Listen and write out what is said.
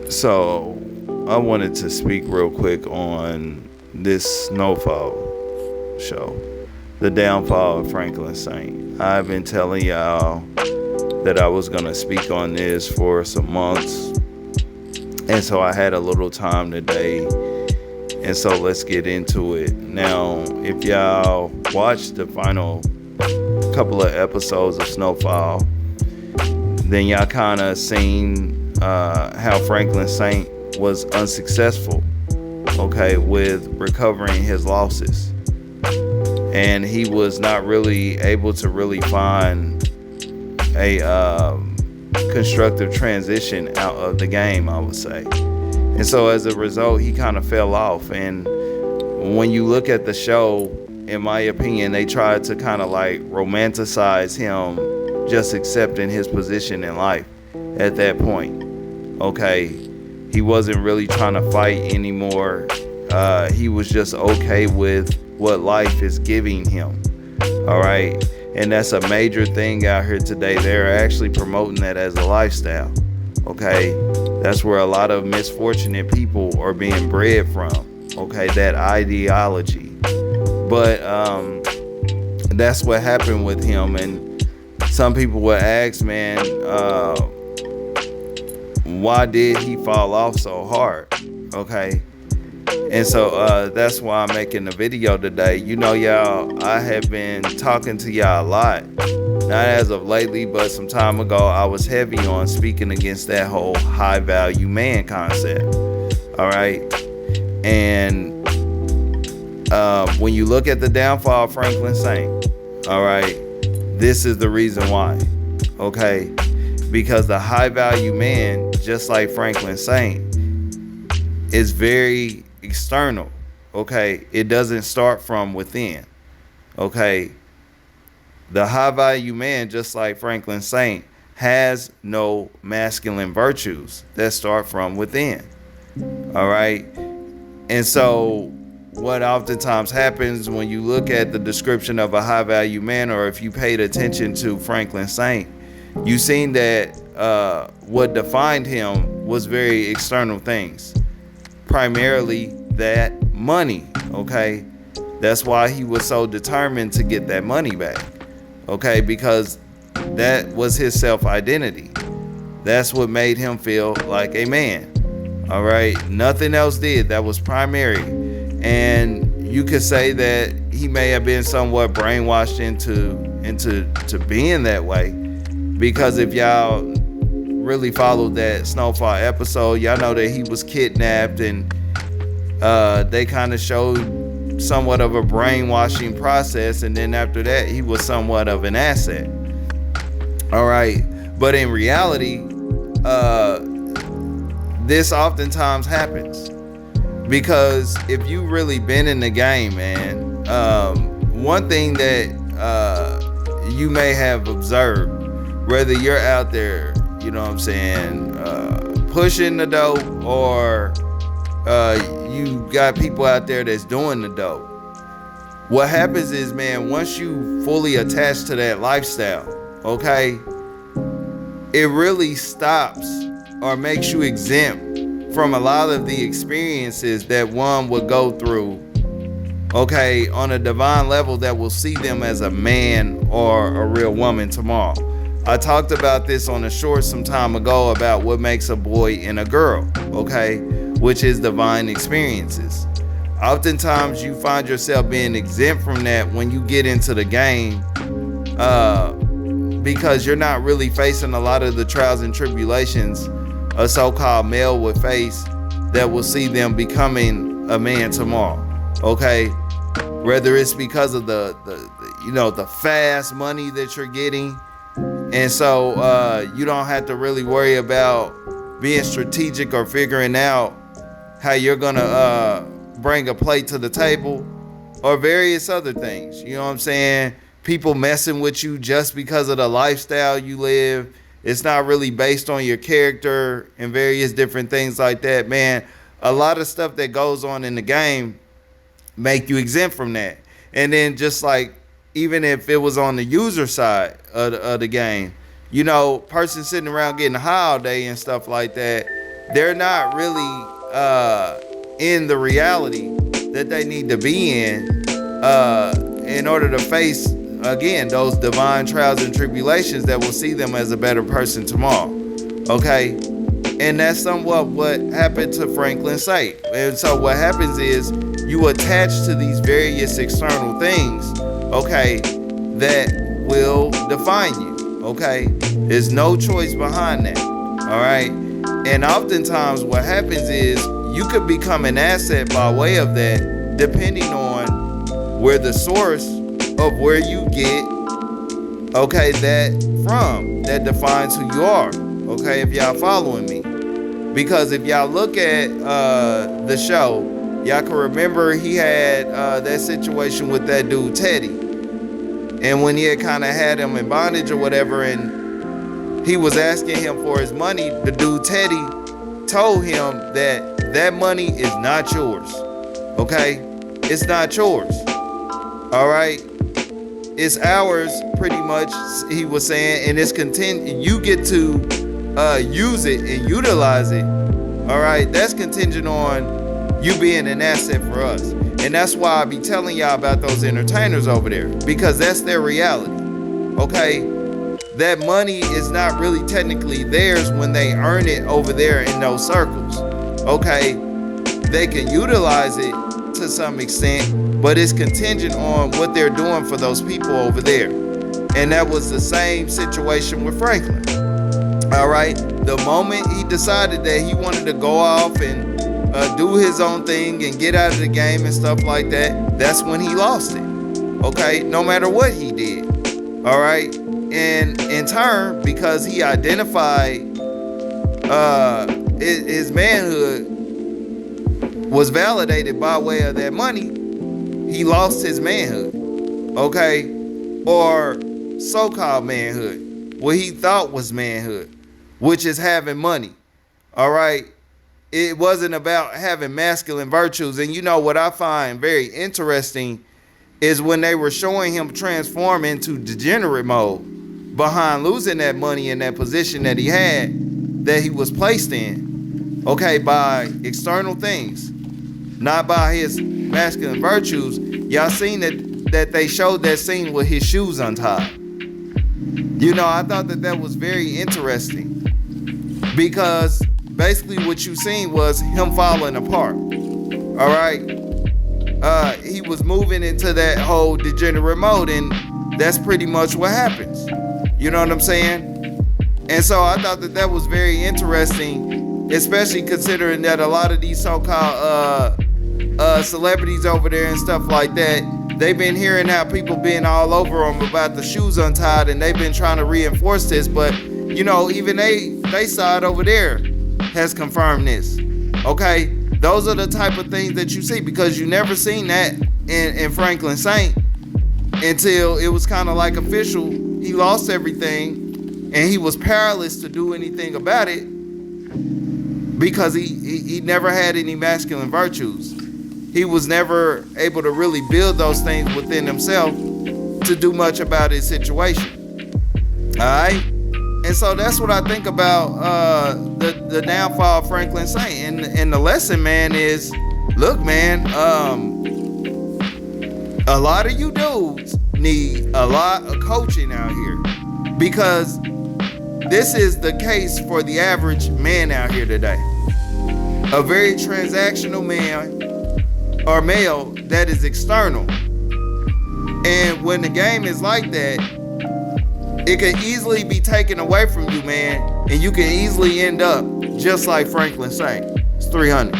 So, I wanted to speak real quick on this Snowfall show, the downfall of Franklin Saint. I've been telling y'all that I was gonna speak on this for some months, and so I had a little time today, and so let's get into it. Now, if y'all watched the final couple of episodes of Snowfall, then y'all kind of seen how Franklin Saint was unsuccessful, okay, with recovering his losses, and he was not really able to really find a constructive transition out of the game, I would say. And so as a result, he kind of fell off. And when you look at the show, in my opinion, they tried to kind of like romanticize him just accepting his position in life at that point. Okay, he wasn't really trying to fight anymore. He was just okay with what life is giving him. All right, and that's a major thing out here today. They're actually promoting that as a lifestyle. Okay, that's where a lot of misfortunate people are being bred from. Okay, that ideology. But that's what happened with him. And some people would ask, man, why did he fall off so hard? Okay, and so that's why I'm making the video today. You know, y'all, I have been talking to y'all a lot, not as of lately, but some time ago I was heavy on speaking against that whole high value man concept. All right, and when you look at the downfall of Franklin Saint, all right, this is the reason why. Okay, because the high value man, just like Franklin Saint, is very external. Okay, it doesn't start from within. Okay, the high value man, just like Franklin Saint, has no masculine virtues that start from within. All right, and so what oftentimes happens when you look at the description of a high value man, or if you paid attention to Franklin Saint, you seen that what defined him was very external things, primarily that money. Okay, that's why he was so determined to get that money back. Okay, because that was his self-identity. That's what made him feel like a man. All right, nothing else did. That was primary. And you could say that he may have been somewhat brainwashed into being that way, because if y'all really followed that Snowfall episode, y'all know that he was kidnapped, and they kind of showed somewhat of a brainwashing process, and then after that he was somewhat of an asset. All right, but in reality, this oftentimes happens. Because if you really been in the game, man, one thing that you may have observed, whether you're out there, you know what I'm saying, pushing the dope, or you got people out there that's doing the dope, what happens is, man, once you fully attach to that lifestyle, okay, it really stops or makes you exempt from a lot of the experiences that one would go through, okay, on a divine level that will see them as a man or a real woman tomorrow. I talked about this on a short some time ago about what makes a boy and a girl, okay, which is divine experiences. Oftentimes you find yourself being exempt from that when you get into the game, because you're not really facing a lot of the trials and tribulations a so-called male would face that will see them becoming a man tomorrow. Okay, whether it's because of the fast money that you're getting, and so you don't have to really worry about being strategic or figuring out how you're gonna bring a plate to the table, or various other things. You know what I'm saying? People messing with you just because of the lifestyle you live. It's not really based on your character and various different things like that, man. A lot of stuff that goes on in the game make you exempt from that. And then just like, even if it was on the user side of the game, you know, person sitting around getting high all day and stuff like that, they're not really in the reality that they need to be in order to face, again, those divine trials and tribulations that will see them as a better person tomorrow. Okay? And that's somewhat what happened to Franklin Saint. And so what happens is you attach to these various external things, okay, that will define you, okay? There's no choice behind that, all right? And oftentimes what happens is you could become an asset by way of that, depending on where the source of where you get, okay, that from, that defines who you are, okay, if y'all following me. Because if y'all look at the show, y'all can remember he had that situation with that dude Teddy. And when he had kind of had him in bondage or whatever, and he was asking him for his money, the dude Teddy told him that that money is not yours. Okay? It's not yours. All right? It's ours, pretty much, he was saying, and it's you get to use it and utilize it. All right? That's contingent on you being an asset for us. And that's why I be telling y'all about those entertainers over there, because that's their reality. Okay? That money is not really technically theirs when they earn it over there in those circles. Okay? They can utilize it to some extent, but it's contingent on what they're doing for those people over there. And that was the same situation with Franklin. All right? The moment he decided that he wanted to go off and do his own thing and get out of the game and stuff like that, that's when he lost it. Okay? No matter what he did. All right? And in turn, because he identified his manhood was validated by way of that money, he lost his manhood. Okay? Or so-called manhood. What he thought was manhood, which is having money. All right? It wasn't about having masculine virtues. And you know what I find very interesting is when they were showing him transform into degenerate mode behind losing that money in that position that he had, that he was placed in, okay, by external things, not by his masculine virtues. Y'all seen that they showed that scene with his shoes untied. You know, I thought that was very interesting, because basically what you seen was him falling apart. All right? He was moving into that whole degenerate mode, and that's pretty much what happens. You know what I'm saying? And so I thought that was very interesting, especially considering that a lot of these so-called celebrities over there and stuff like that, they've been hearing how people been all over them about the shoes untied, and they've been trying to reinforce this. But, you know, even they side over there has confirmed this. Okay? Those are the type of things that you see, because you never seen that in Franklin Saint until it was kind of like official. He lost everything and he was powerless to do anything about it because he never had any masculine virtues. He was never able to really build those things within himself to do much about his situation. All right? And so that's what I think about the downfall of Franklin Saint. And the lesson, man, is, look, man, a lot of you dudes need a lot of coaching out here, because this is the case for the average man out here today. A very transactional man or male that is external. And when the game is like that, it can easily be taken away from you, man, and you can easily end up just like Franklin Saint. It's 300.